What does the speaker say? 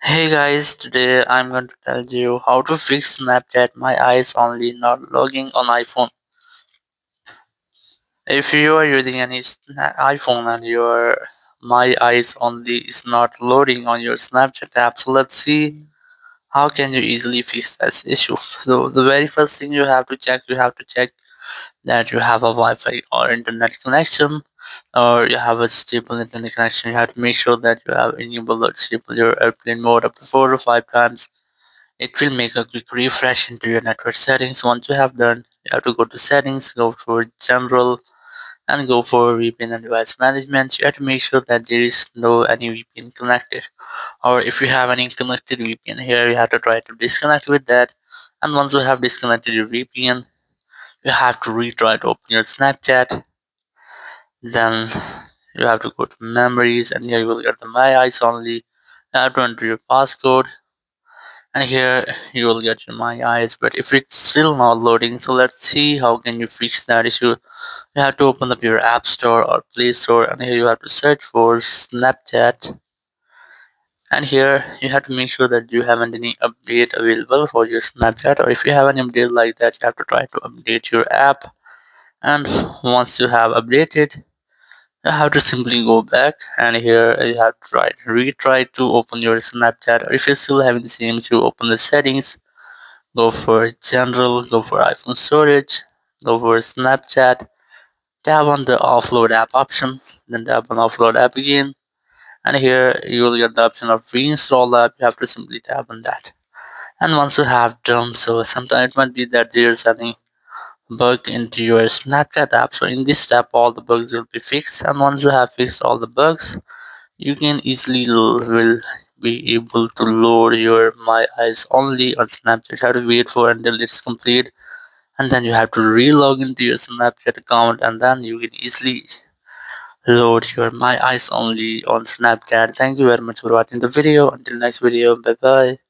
Hey guys, today I'm going to tell you how to fix Snapchat My Eyes Only not logging on iPhone. If you are using any iPhone and your My Eyes Only is not loading on your Snapchat app, so let's see how can you easily fix this issue. So the very first thing you have to check that you have a Wi-Fi or internet connection, or you have a stable internet connection. You have to make sure that you have enabled or disabled your airplane mode up to 4 or 5 times. It will make a quick refresh into your network settings. Once you have done, you have to go to settings, go for general, and go for VPN and device management. You have to make sure that there is no any VPN connected. Or if you have any connected VPN here, you have to try to disconnect with that. And once you have disconnected your VPN, you have to retry to open your Snapchat. Then you have to go to memories, and here you will get the My Eyes Only. You have to enter your passcode, and here you will get your My Eyes. But if it's still not loading, so let's see how can you fix that issue. You have to open up your app store or play store, and here you have to search for Snapchat, and here you have to make sure that you haven't any update available for your Snapchat, or if you have an update like that, you have to try to update your app. And once you have updated, you have to simply go back, and here you have to retry to open your Snapchat, or if you're still having the same issue, open the settings. Go for general, go for iPhone storage, go for Snapchat, tap on the offload app option, then tap on offload app again, and here you will get the option of reinstall the app. You have to simply tap on that. And once you have done so, sometimes it might be that there's any bug into your Snapchat app. So in this step, all the bugs will be fixed. And once you have fixed all the bugs, you can easily will be able to load your My Eyes Only on Snapchat. You have to wait for until it's complete, and then you have to re-log into your Snapchat account, and then you can easily load your My Eyes Only on Snapchat. Thank you very much for watching the video. Until next video, bye bye.